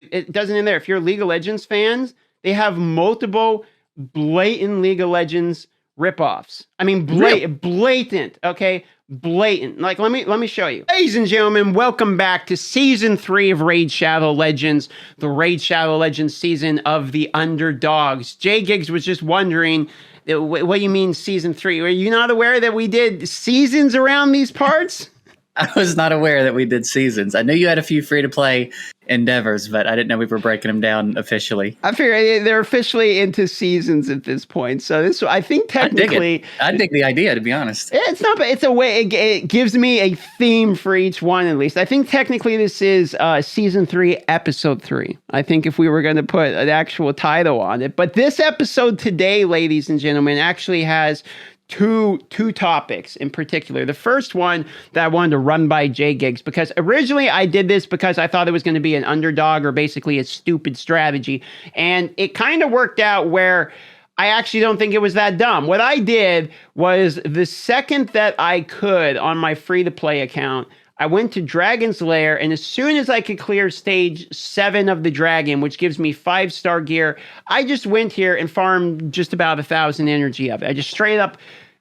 It doesn't in there. If you're League of Legends fans, they have multiple blatant League of Legends ripoffs. I mean, blatant. Okay, blatant. Like, let me show you, ladies and gentlemen. Welcome back to season 3 of Raid Shadow Legends, the Raid Shadow Legends season of the underdogs. Jay Giggs was just wondering, what do you mean season 3? Were you not aware that we did seasons around these parts? I was not aware that we did seasons. I knew you had a few free-to-play endeavors, but I didn't know we were breaking them down officially. I figure they're officially into seasons at this point. So this, I think, technically, I dig the idea, to be honest. It's not, but it's a way. It gives me a theme for each one, at least. I think technically this is season 3, episode 3. I think if we were going to put an actual title on it, but this episode today, ladies and gentlemen, actually has two topics in particular. The first one that I wanted to run by Jay Giggs, because originally I did this because I thought it was going to be an underdog or basically a stupid strategy. And it kind of worked out where I actually don't think it was that dumb. What I did was, the second that I could on my free-to-play account, I went to Dragon's Lair, and as soon as I could clear stage 7 of the dragon, which gives me 5-star gear, I just went here and farmed just about 1,000 energy of it. I just straight up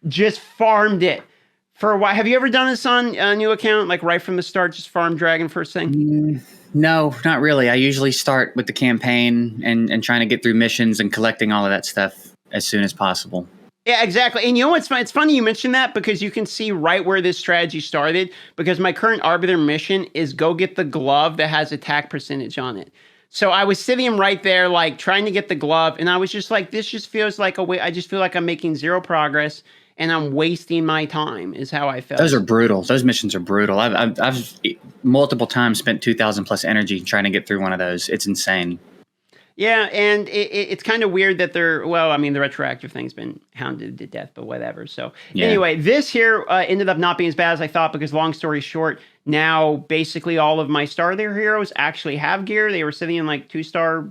just farmed it for a while. Have you ever done this on a new account, like right from the start, just farm dragon first thing? No, not really. I usually start with the campaign and trying to get through missions and collecting all of that stuff as soon as possible. Yeah, exactly. And you know what's fun? It's funny you mentioned that, because you can see right where this strategy started, because my current Arbiter mission is go get the glove that has attack percentage on it. So I was sitting right there, like, trying to get the glove, and I was just like, this just feels like a way. I just feel like I'm making zero progress, and I'm wasting my time, is how I felt. Those are brutal. Those missions are brutal. I've multiple times spent 2,000 plus energy trying to get through one of those. It's insane. Yeah, and it's kind of weird that they're, well, I mean, the retroactive thing's been hounded to death, but whatever. So anyway, this here ended up not being as bad as I thought, because long story short, now basically all of my Star Layer heroes actually have gear. They were sitting in like 2-star,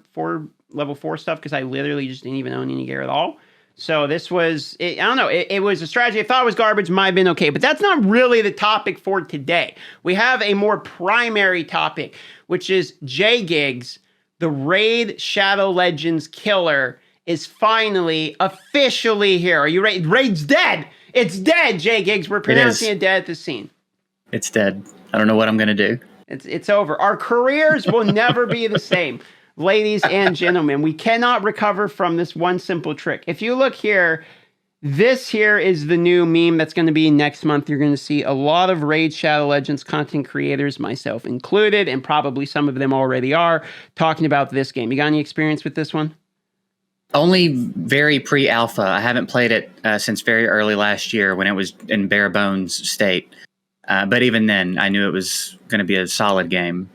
level 4 stuff, because I literally just didn't even own any gear at all. So this was, I don't know, it was a strategy I thought was garbage, might have been okay. But that's not really the topic for today. We have a more primary topic, which is Jay Giggs, the Raid Shadow Legends killer, is finally, officially here. Are you ready? Raid's dead! It's dead, Jay Giggs. We're pronouncing it dead at the scene. It's dead. I don't know what I'm going to do. It's over. Our careers will never be the same. Ladies and gentlemen, we cannot recover from this one simple trick. If you look here, this here is the new meme that's going to be next month. You're going to see a lot of Raid Shadow Legends content creators, myself included, and probably some of them already are, talking about this game. You got any experience with this one? Only very pre-alpha. I haven't played it since very early last year when it was in bare bones state. But even then, I knew it was going to be a solid game.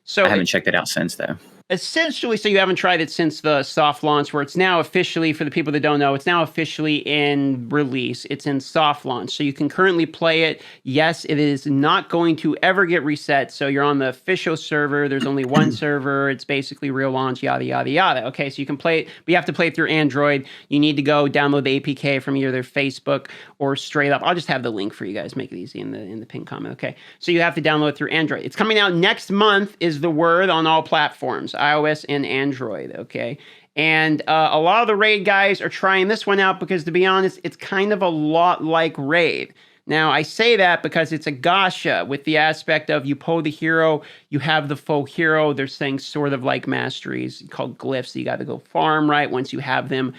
So I haven't checked it out since, though. Essentially, so you haven't tried it since the soft launch, where it's now officially, for the people that don't know, it's now officially in release. It's in soft launch. So you can currently play it. Yes, it is not going to ever get reset. So you're on the official server. There's only one server. It's basically real launch, yada, yada, yada. Okay, so you can play it, but you have to play it through Android. You need to go download the APK from either Facebook or straight up. I'll just have the link for you guys. Make it easy in the pinned comment. Okay, so you have to download it through Android. It's coming out next month, is the word, on all platforms, iOS and Android, okay? And a lot of the Raid guys are trying this one out because, to be honest, it's kind of a lot like Raid. Now, I say that because it's a gacha, with the aspect of you pull the hero, you have the full hero. There's things sort of like masteries called glyphs. So you got to go farm, right? Once you have them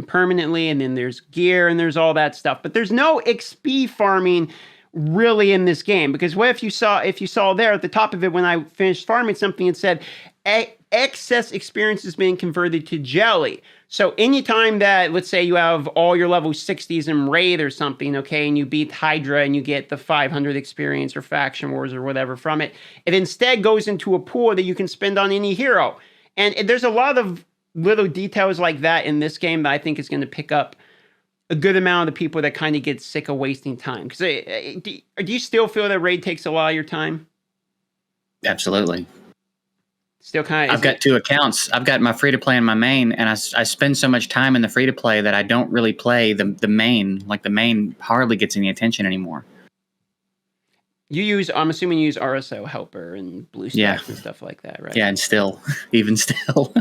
permanently, and then there's gear and there's all that stuff. But there's no XP farming really in this game, because what if you saw there at the top of it, when I finished farming something, it said excess experience is being converted to jelly. So anytime that, let's say you have all your level 60s in Raid or something, okay, and you beat Hydra and you get the 500 experience or Faction Wars or whatever from it, it instead goes into a pool that you can spend on any hero. And there's a lot of little details like that in this game that I think is going to pick up a good amount of the people that kind of get sick of wasting time. Because do you still feel that Raid takes a lot of your time? Absolutely. Still kind of. I've got 2 accounts. I've got my free-to-play and my main, and I spend so much time in the free-to-play that I don't really play the main. Like, the main hardly gets any attention anymore. I'm assuming you use RSO helper and Yeah, BlueStacks and stuff like that, right? yeah, and still, even still.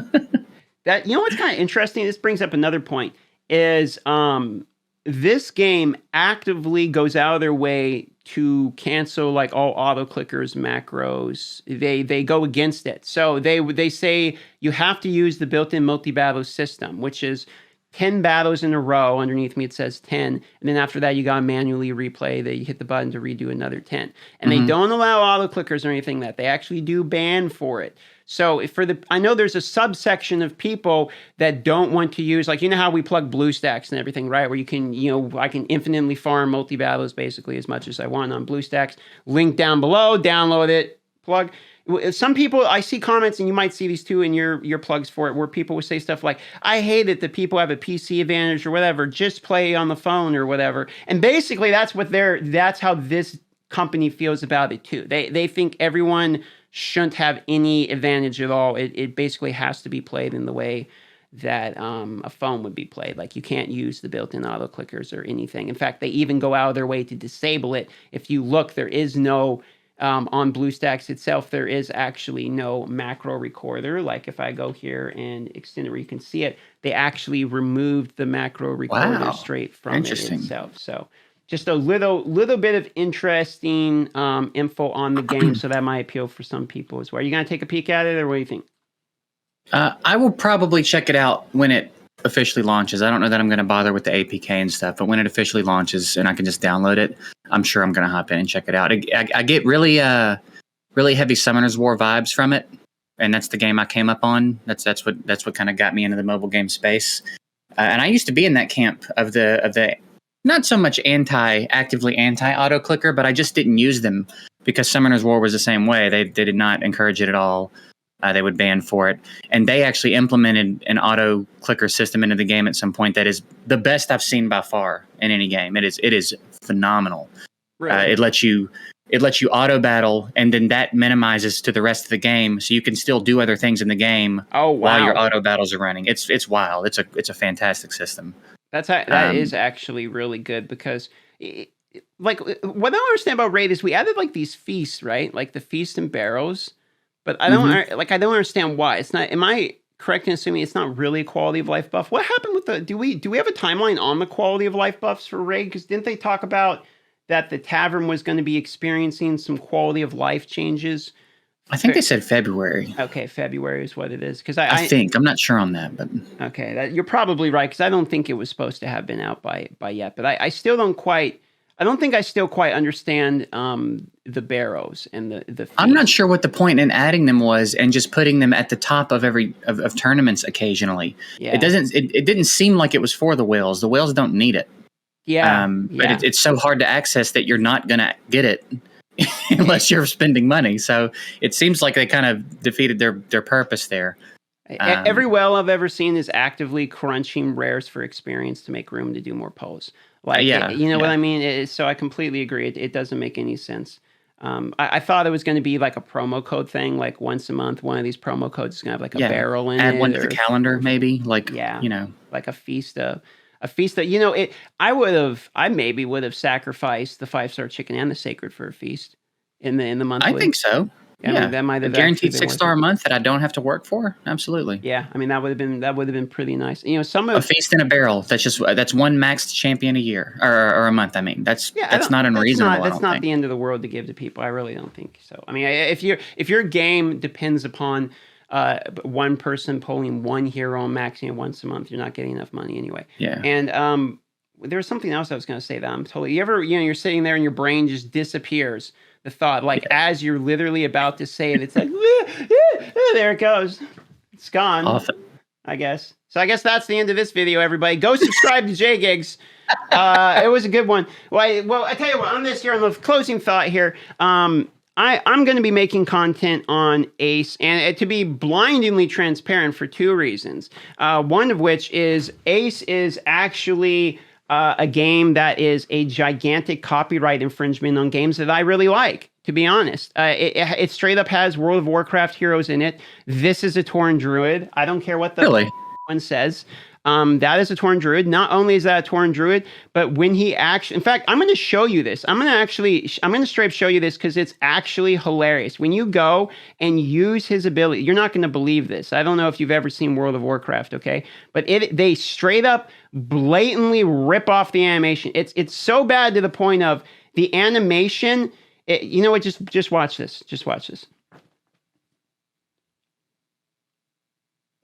That, what's kind of interesting, this brings up another point, is this game actively goes out of their way to cancel like all auto clickers, macros. They go against it. So they say you have to use the built-in multi-battle system, which is 10 battles in a row. Underneath me it says 10, and then after that you gotta manually replay. You hit the button to redo another 10, and they don't allow auto clickers or anything. That they actually do ban for it. So I know there's a subsection of people that don't want to use, like, how we plug BlueStacks and everything, right? Where you can, I can infinitely farm multi-battles basically as much as I want on BlueStacks. Link down below, download it, plug. Some people, I see comments, and you might see these too in your plugs for it, where people would say stuff like, I hate it that people have a PC advantage or whatever, just play on the phone or whatever. And basically that's how this company feels about it too. They think everyone shouldn't have any advantage at all. It basically has to be played in the way that a phone would be played. Like, you can't use the built-in auto clickers or anything. In fact, they even go out of their way to disable it. If you look, there is no on BlueStacks itself, there is actually no macro recorder. Like, if I go here and extend it where you can see it, they actually removed the macro recorder straight from it itself. So just a little bit of interesting info on the game, so that might appeal for some people as well. Are you going to take a peek at it, or what do you think? I will probably check it out when it officially launches. I don't know that I'm going to bother with the APK and stuff, but when it officially launches and I can just download it, I'm sure I'm going to hop in and check it out. I get really heavy Summoner's War vibes from it, and that's the game I came up on. That's what kind of got me into the mobile game space. And I used to be in that camp of the not so much actively anti auto clicker, but I just didn't use them because Summoner's War was the same way. They did not encourage it at all. They would ban for it, and they actually implemented an auto clicker system into the game at some point that is the best I've seen by far in any game. It is phenomenal. Really? It lets you auto battle, and then that minimizes to the rest of the game, so you can still do other things in the game while your auto battles are running. It's wild. It's a fantastic system. That is actually really good, because like, what I don't understand about Raid is we added like these feasts, right? Like the feast and barrows. But I don't understand why. It's not. Am I correct in assuming it's not really a quality of life buff? What happened with the? Do we have a timeline on the quality of life buffs for Raid? Because didn't they talk about that the tavern was going to be experiencing some quality of life changes? I think they said February. Okay, February is what it is. Because I think, I'm not sure on that, but okay, you're probably right, because I don't think it was supposed to have been out by yet. But I still don't quite. I don't think I still quite understand the barrows and the feast. I'm not sure what the point in adding them was and just putting them at the top of of tournaments occasionally. Yeah. It didn't seem like it was for the whales. The whales don't need it. Yeah. But it's so hard to access that you're not going to get it unless you're spending money. So it seems like they kind of defeated their purpose there. Every whale I've ever seen is actively crunching rares for experience to make room to do more pulls. Like, what I mean? So I completely agree. It doesn't make any sense. I thought it was going to be like a promo code thing, like once a month, one of these promo codes is going to have like a barrel in it. Add one to the calendar, maybe. Like, like a feast. A feast that, I maybe would have sacrificed the 5-star chicken and the sacred for a feast in the monthly. I think so. I mean, that might have a guaranteed 6-star a month that I don't have to work for. Absolutely. Yeah, I mean, that would have been pretty nice. A feast and a barrel. That's one maxed champion a year or a month. I mean, that's not unreasonable. That's not the end of the world to give to people. I really don't think so. I mean, if your game depends upon one person pulling one hero and maxing it once a month, you're not getting enough money anyway. Yeah. And there was something else I was going to say that I'm totally. You're sitting there and your brain just disappears. The thought, as you're literally about to say it, it's like, there it goes. It's gone. Often. I guess. So I guess that's the end of this video, everybody. Go subscribe to JGigs. It was a good one. Well, I tell you what, on the closing thought here, I'm going to be making content on Ace, and to be blindingly transparent for two reasons. One of which is Ace is actually a game that is a gigantic copyright infringement on games that I really like, to be honest. It straight up has World of Warcraft heroes in it. This is a Tauren Druid. I don't care what the one says. That is a Tauren Druid. Not only is that a Tauren Druid, but when he actually, in fact, I'm going to show you this. I'm going to straight up show you this because it's actually hilarious. When you go and use his ability, you're not going to believe this. I don't know if you've ever seen World of Warcraft, okay? But they straight up blatantly rip off the animation. It's so bad to the point of the animation. You know what? Just watch this. Just watch this.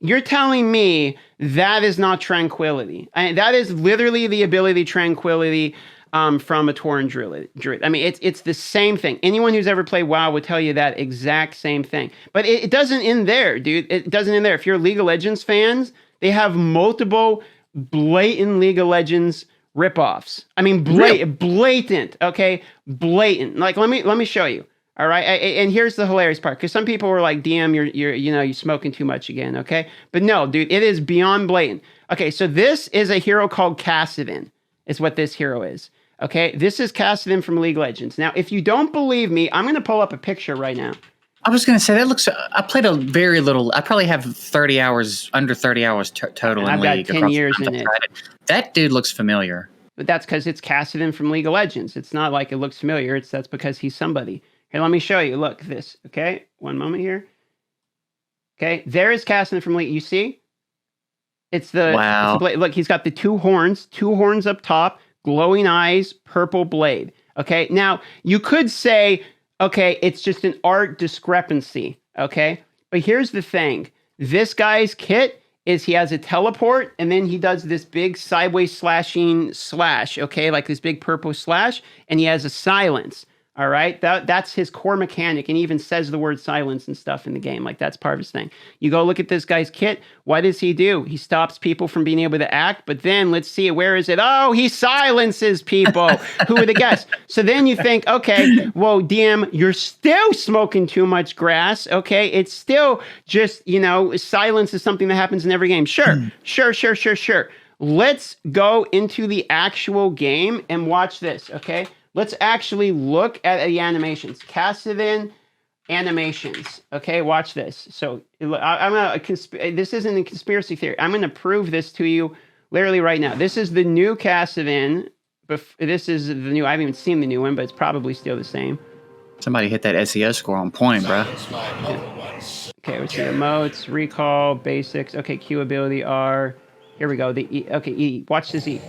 You're telling me that is not tranquility. That is literally the ability tranquility from a Tauren Druid. I mean, it's the same thing. Anyone who's ever played WoW would tell you that exact same thing. But it doesn't end there, dude. It doesn't end there. If you're League of Legends fans, they have multiple blatant League of Legends ripoffs. I mean, blatant. Okay, blatant. Like, let me show you. All right, and here's the hilarious part, because some people were like, "DM, you're smoking too much again." Okay, but no, dude, it is beyond blatant. Okay, so this is a hero called Kassadin. Is what this hero is. Okay, this is Kassadin from League of Legends. Now, if you don't believe me, I'm going to pull up a picture right now. I was going to say that looks. I played a very little. I probably have 30 hours, under 30 hours total in League. I've got 10 years in it. That dude looks familiar. But that's because it's Kassadin from League of Legends. It's not like it looks familiar. That's because he's somebody. Here, let me show you. Look, this. Okay, one moment here. Okay, there is Kassadin from League. You see? It's the wow. Look, he's got the two horns up top, glowing eyes, purple blade. Okay, now you could say, okay, it's just an art discrepancy. Okay, but here's the thing: this guy's kit is he has a teleport, and then he does this big sideways slashing slash. Okay, like this big purple slash, and he has a silence. All right, that's his core mechanic, and he even says the word silence and stuff in the game. Like, that's part of his thing. You go look at this guy's kit. What does he do? He stops people from being able to act, but then let's see, where is it? Oh, he silences people. Who would have guessed? So then you think, okay, well, DM, you're still smoking too much grass. Okay, it's still just, silence is something that happens in every game. Sure. Let's go into the actual game and watch this. Okay. Let's actually look at the animations. Kassadin animations. Okay, watch this. So this isn't a conspiracy theory. I'm going to prove this to you literally right now. This is the new Kassadin. This is the new. I haven't even seen the new one, but it's probably still the same. Somebody hit that SEO score on point, bro. Okay, let's see. Emotes, recall, basics. Okay, Q ability R. Here we go. The E. Okay, E. Watch this E.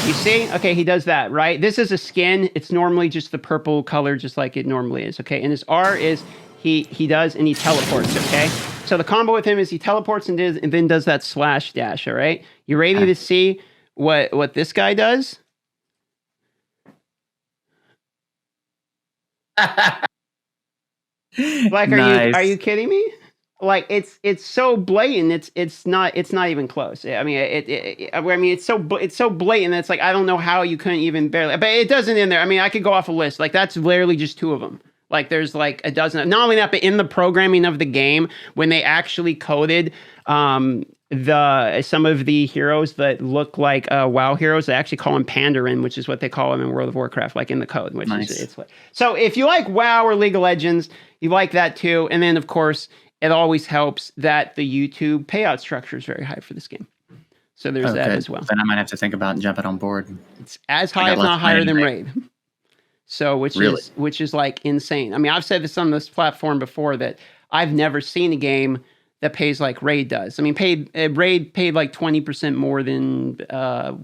You see? Okay, he does that, right? This is a skin. It's normally just the purple color, just like it normally is, okay? And his R is he does, and he teleports, okay? So the combo with him is he teleports and then does that slash dash, all right? You ready to see what this guy does? Like, nice. Are you kidding me? Like, it's so blatant. It's not even close. I mean, it's so blatant. It's like, I don't know how you couldn't even barely. But it doesn't in there. I mean, I could go off a list. Like, that's literally just two of them. Like, there's like a dozen. Not only that, but in the programming of the game, when they actually coded some of the heroes that look like WoW heroes, they actually call them Pandarin, which is what they call them in World of Warcraft, like in the code. Which nice. Is so if you like WoW or League of Legends, you like that too. And then of course, it always helps that the YouTube payout structure is very high for this game. So there's that as well. Then I might have to think about jumping on board. It's as high, if not higher than Raid. So which is like insane. I mean, I've said this on this platform before that I've never seen a game that pays like Raid does. I mean, Raid paid like 20% more than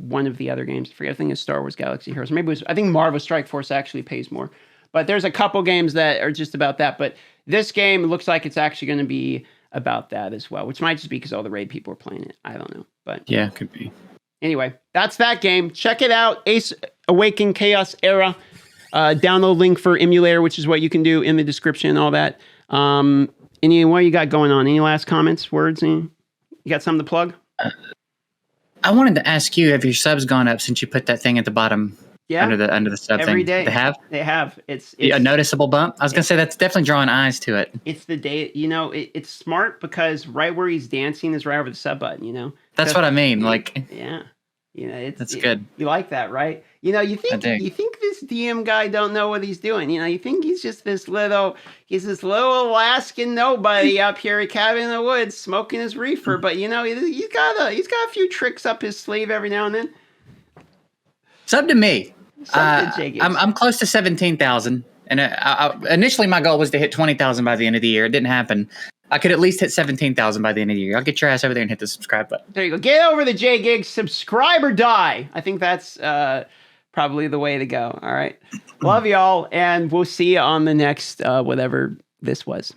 one of the other games. I think it's Star Wars Galaxy Heroes. Maybe I think Marvel Strike Force actually pays more. But there's a couple games that are just about that. But this game looks like it's actually going to be about that as well, which might just be because all the Raid people are playing it. I don't know. But yeah, could be. Anyway, that's that game. Check it out. Ace Awaken Chaos Era. Download link for emulator, which is what you can do in the description and all that. What you got going on? Any last comments, words? You got something to plug? I wanted to ask you, have your subs gone up since you put that thing at the bottom? Yeah, under the sub every thing. Day. They have. It's a noticeable bump. I was gonna say that's definitely drawing eyes to it. It's the day. It's smart because right where he's dancing is right over the sub button. That's what I mean. Like, yeah. That's good. You like that, right? You think this DM guy don't know what he's doing. You think he's just this little Alaskan nobody up here at cabin in the woods smoking his reefer. But he's got a few tricks up his sleeve every now and then. It's up to me. I'm close to 17,000, and initially my goal was to hit 20,000 by the end of the year. It didn't happen. I could at least hit 17,000 by the end of the year. I'll get your ass over there and hit the subscribe button. There you go. Get over the J-Gig, subscribe or die. I think that's probably the way to go. All right. Love y'all, and we'll see you on the next whatever this was.